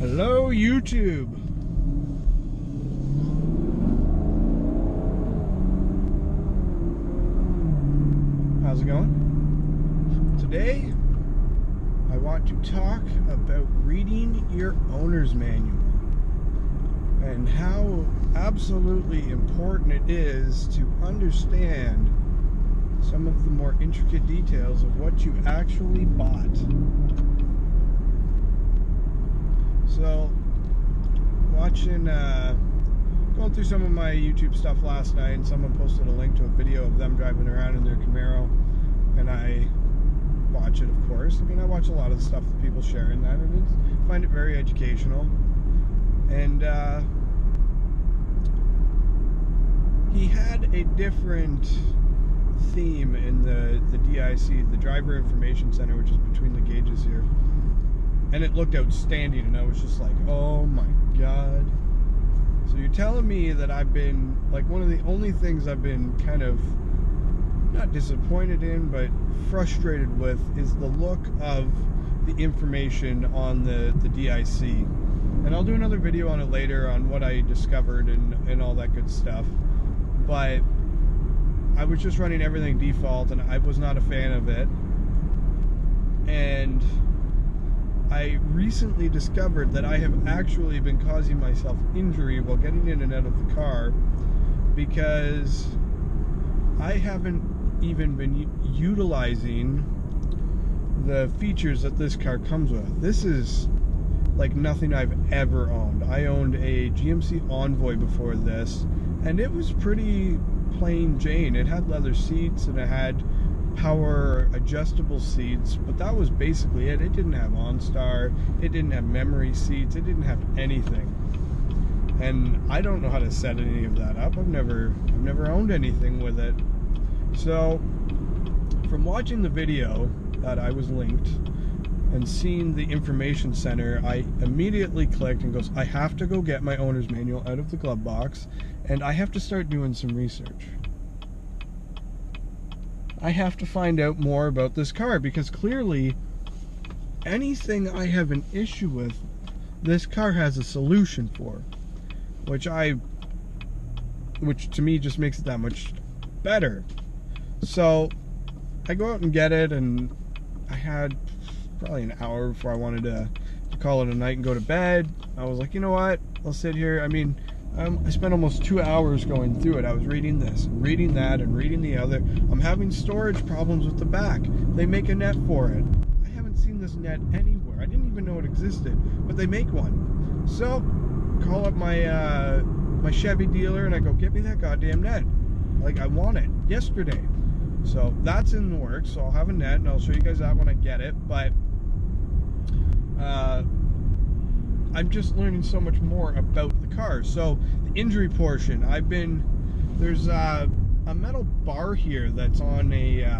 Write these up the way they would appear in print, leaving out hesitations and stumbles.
Hello, YouTube. How's it going? Today, I want to talk about reading your owner's manual and how absolutely important it is to understand some of the more intricate details of what you actually bought. So, going through some of my YouTube stuff last night, and someone posted a link to a video of them driving around in their Camaro, and I watch it, of course. I mean, I watch a lot of the stuff that people share in that, and I find it very educational. And he had a different theme in the DIC, the Driver Information Center, which is between the gauges here. And it looked outstanding, and I was just like, oh my god. So you're telling me that I've been, like, one of the only things I've been kind of, not disappointed in, but frustrated with, is the look of the information on the DIC. And I'll do another video on it later on what I discovered and all that good stuff. But I was just running everything default, and I was not a fan of it. And I recently discovered that I have actually been causing myself injury while getting in and out of the car because I haven't even been utilizing the features that this car comes with. This is like nothing I've ever owned. I owned a GMC Envoy before this, and it was pretty plain Jane. It had leather seats and it had power adjustable seats, but that was basically it. It didn't have OnStar, it didn't have memory seats, it didn't have anything. And I don't know how to set any of that up. I've never owned anything with it. So from watching the video that I was linked and seeing the information center, I immediately clicked and goes, I have to go get my owner's manual out of the glove box, and I have to start doing some research. I have to find out more about this car, because clearly anything I have an issue with, this car has a solution for, which to me just makes it that much better. So I go out and get it, and I had probably an hour before I wanted to call it a night and go to bed. I was like, you know what, I'll sit here. I mean, I spent almost 2 hours going through it. I was reading this, reading that, and reading the other. I'm having storage problems with the back. They make a net for it. I haven't seen this net anywhere. I didn't even know it existed, but they make one. So, call up my my Chevy dealer, and I go, get me that goddamn net. Like, I want it yesterday. So, that's in the works. So, I'll have a net, and I'll show you guys that when I get it. But, I'm just learning so much more about the car. So the injury portion, there's a metal bar here that's on a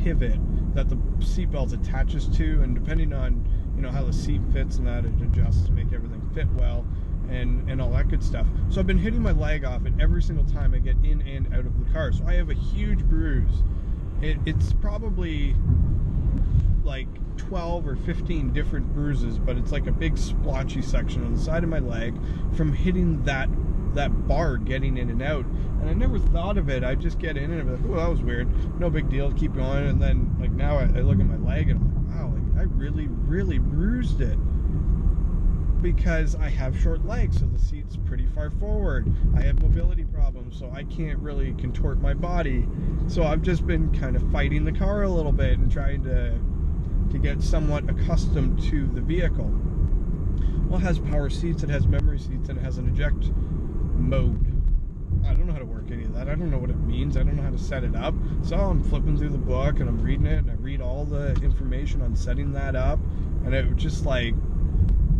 pivot that the seatbelt attaches to, and depending on, you know, how the seat fits and that, it adjusts to make everything fit well and all that good stuff. So I've been hitting my leg off it every single time I get in and out of the car. So I have a huge bruise. It's probably like 12 or 15 different bruises, but it's like a big splotchy section on the side of my leg from hitting that bar getting in and out. And I never thought of it. I just get in and I'm like, oh, that was weird, no big deal, keep going. And then, like, now I look at my leg and I'm like, wow, like, I really bruised it, because I have short legs, so the seat's pretty far forward. I have mobility problems, so I can't really contort my body. So I've just been kind of fighting the car a little bit and trying to get somewhat accustomed to the vehicle. Well, it has power seats, it has memory seats, and it has an eject mode. I don't know how to work any of that. I don't know what it means. I don't know how to set it up. So I'm flipping through the book and I'm reading it, and I read all the information on setting that up, and it was just like,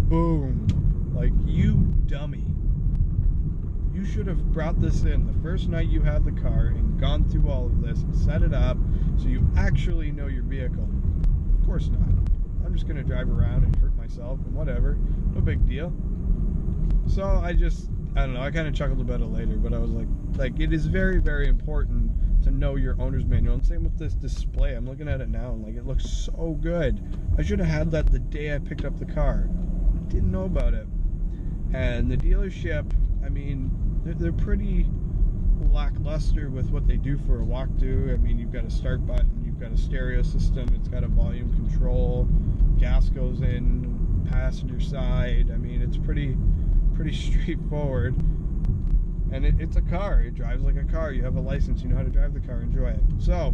boom, like, you dummy. You should have brought this in the first night you had the car and gone through all of this and set it up so you actually know your vehicle. Of course not. I'm just gonna drive around and hurt myself and whatever, no big deal. So I don't know, I kind of chuckled about it later, but I was like, it is very, very important to know your owner's manual. And same with this display. I'm looking at it now and, like, it looks so good. I should have had that the day I picked up the car. didn't know about it. And the dealership, I mean, they're pretty lackluster with what they do for a walkthrough. I mean, you've got a start button, you've got a stereo system, it's got a volume control, gas goes in passenger side. I mean, it's pretty straightforward. And it's a car. It drives like a car. You have a license, you know how to drive the car, enjoy it. So,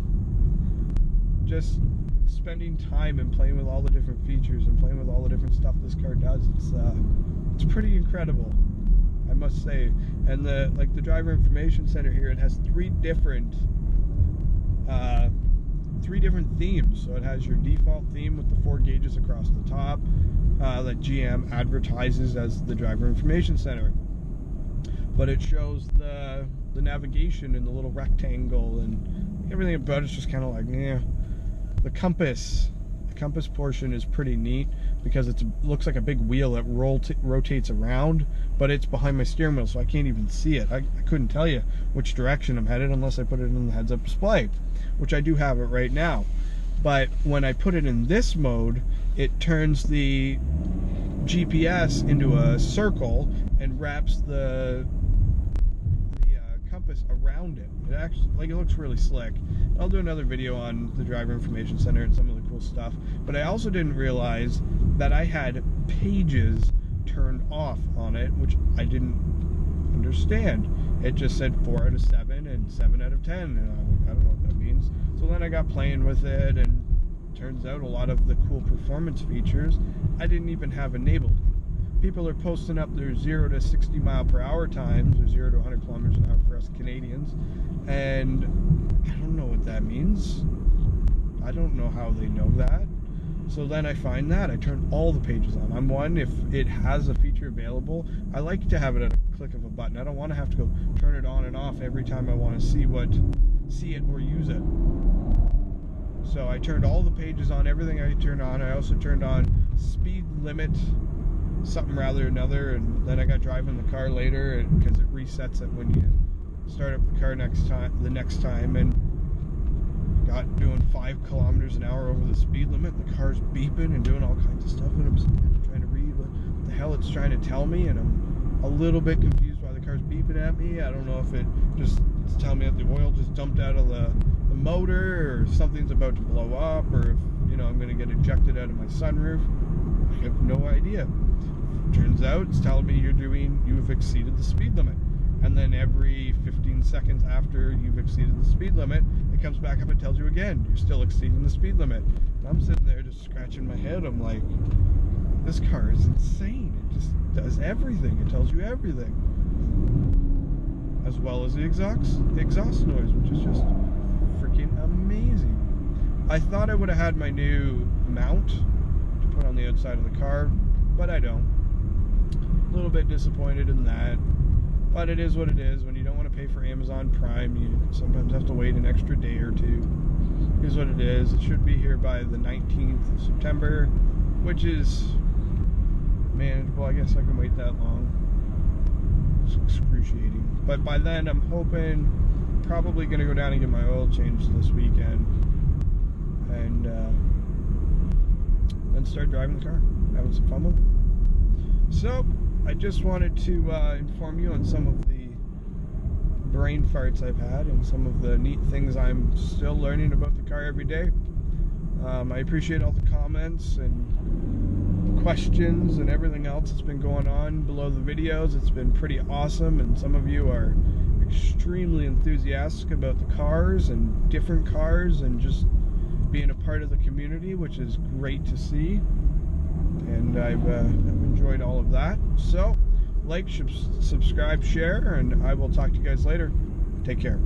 just spending time and playing with all the different features and playing with all the different stuff this car does, it's pretty incredible, I must say. And the driver information center here, it has three different themes. So it has your default theme with the 4 gauges across the top that GM advertises as the driver information center. But it shows the navigation in the little rectangle, and everything about it's just kind of like, yeah. The compass portion is pretty neat because it looks like a big wheel that rotates around, but it's behind my steering wheel, so I can't even see it. I couldn't tell you which direction I'm headed unless I put it in the heads-up display, which I do have it right now. But when I put it in this mode, it turns the GPS into a circle and wraps the compass around it. It actually, it looks really slick. I'll do another video on the driver information center and some of the cool stuff. But I also didn't realize that I had pages turned off on it, which I didn't understand. It just said 4 out of 7 and 7 out of 10, and I don't know what that means. So then I got playing with it, and turns out a lot of the cool performance features I didn't even have enabled. People are posting up their 0 to 60 mile per hour times, or 0 to 100 kilometers an hour for us Canadians, and I don't know what that means. I don't know how they know that. So then I find that I turn all the pages on. I'm one, if it has a feature available, I like to have it at a click of a button. I don't want to have to go turn it on and off every time I want to see it or use it. So I turned all the pages on, everything I turned on. I also turned on speed limit, something rather another, and then I got driving the car later because it resets it when you start up the car the next time, and got doing 5 kilometers an hour over the speed limit. The car's beeping and doing all kinds of stuff, and I'm sitting there trying to read what the hell it's trying to tell me, and I'm a little bit confused why the car's beeping at me. I don't know if it's telling me that the oil just dumped out of the motor, or something's about to blow up, or if, you know, I'm going to get ejected out of my sunroof. I have no idea. Turns out it's telling me you've exceeded the speed limit, and then every 15 seconds after you've exceeded the speed limit, it comes back up and tells you again you're still exceeding the speed limit. And I'm sitting there just scratching my head. I'm like, this car is insane. It just does everything. It tells you everything, as well as the exhaust noise, which is just freaking amazing. I thought I would have had my new mount to put on the outside of the car, but I don't. A little bit disappointed in that, but it is what it is. When you don't want to pay for Amazon Prime, you sometimes have to wait an extra day or two. Here's what it is. It should be here by the 19th of September, which is manageable. I guess I can wait that long. It's excruciating. But by then, I'm hoping, probably going to go down and get my oil changed this weekend, and then start driving the car, having some fun with it. So, I just wanted to inform you on some of the brain farts I've had and some of the neat things I'm still learning about the car every day. I appreciate all the comments and questions and everything else that's been going on below the videos. It's been pretty awesome, and some of you are extremely enthusiastic about the cars and different cars and just being a part of the community, which is great to see. And I've enjoyed all of that. So, like, subscribe, share, and I will talk to you guys later. Take care.